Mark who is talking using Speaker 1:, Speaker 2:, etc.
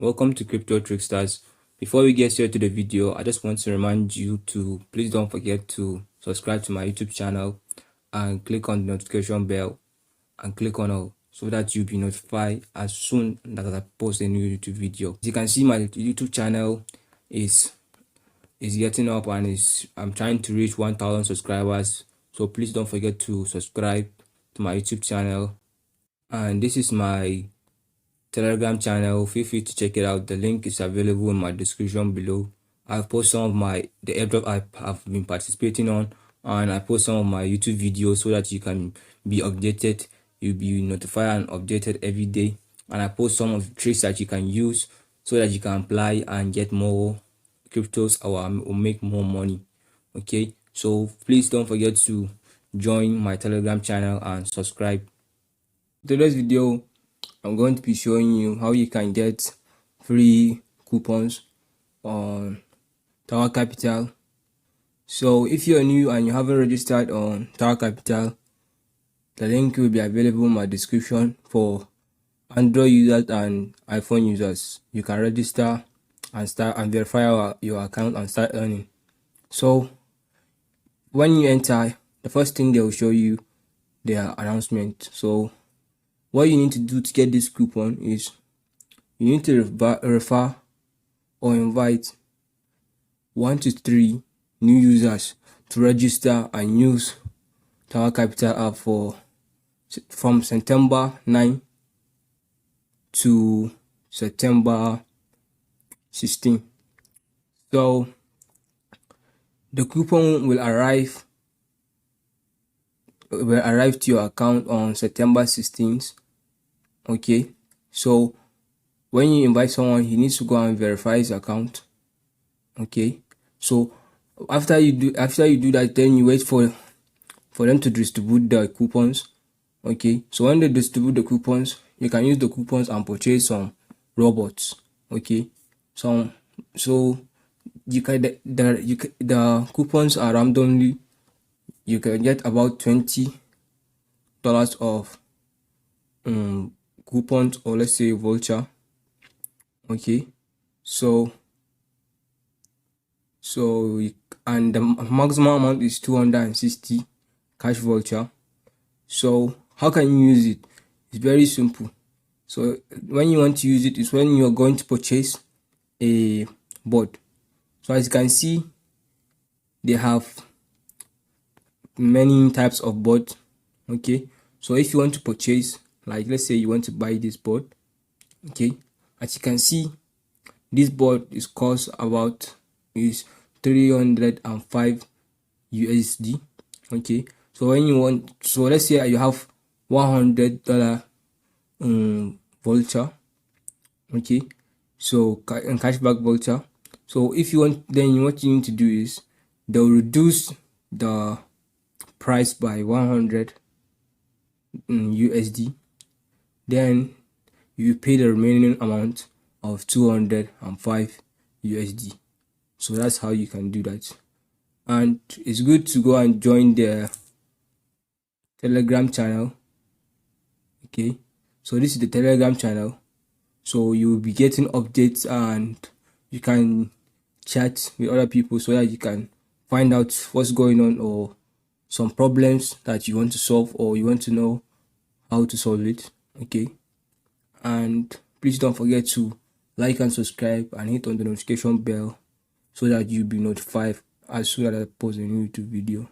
Speaker 1: Welcome to Crypto Tricksters. Before we get started to the video, I just want to remind you to please don't forget to subscribe to my YouTube channel and click on the notification bell and click on all so that you'll be notified as soon as I post a new YouTube video. As you can see, my YouTube channel is getting up and I'm trying to reach 1,000 subscribers. So please don't forget to subscribe to my YouTube channel. And this is my Telegram channel. Feel free to check it out. The link is available in my description below. I've posted some of the airdrop I've been participating on, and I post some of my YouTube videos so that you can be updated. You'll be notified and updated every day. And I post some of the tricks that you can use so that you can apply and get more cryptos or make more money. Okay, so please don't forget to join my Telegram channel and subscribe. Today's video, I'm going to be showing you how you can get free coupons on Tower Capital. So if you're new and you haven't registered on Tower Capital, the link will be available in my description. For Android users and iPhone users, you can register and start and verify your account and start earning. So when you enter, the first thing they will show you their announcement. So what you need to do to get this coupon is you need to refer or invite 1 to 3 new users to register and use Tower Capital app from September 9 to September 16. So the coupon will arrive to your account on September 16th. Okay, so when you invite someone, he needs to go and verify his account. Okay, so after you do that, then you wait for them to distribute the coupons. Okay, so when they distribute the coupons, you can use the coupons and purchase some robots. Okay, so you can the coupons are randomly. You can get about $20 of coupons, or let's say voucher. Okay, so and the maximum amount is 260 cash voucher. So how can you use it? It's very simple. So when you want to use it is when you're going to purchase a bot. So as you can see, they have many types of bots. Okay, so if you want to purchase, like let's say you want to buy this bot, okay, as you can see, this bot is cost about is 305 USD. Okay, so when you want, so let's say you have $100 voucher. Okay, so cashback voucher. So if you want, then what you need to do is they'll reduce the price by 100 USD. Then you pay the remaining amount of 205 USD. So that's how you can do that. And it's good to go and join the Telegram channel. Okay, so this is the Telegram channel. So you will be getting updates and you can chat with other people so that you can find out what's going on or some problems that you want to solve or you want to know how to solve it. Okay, and please don't forget to like and subscribe and hit on the notification bell so that you'll be notified as soon as I post a new YouTube video.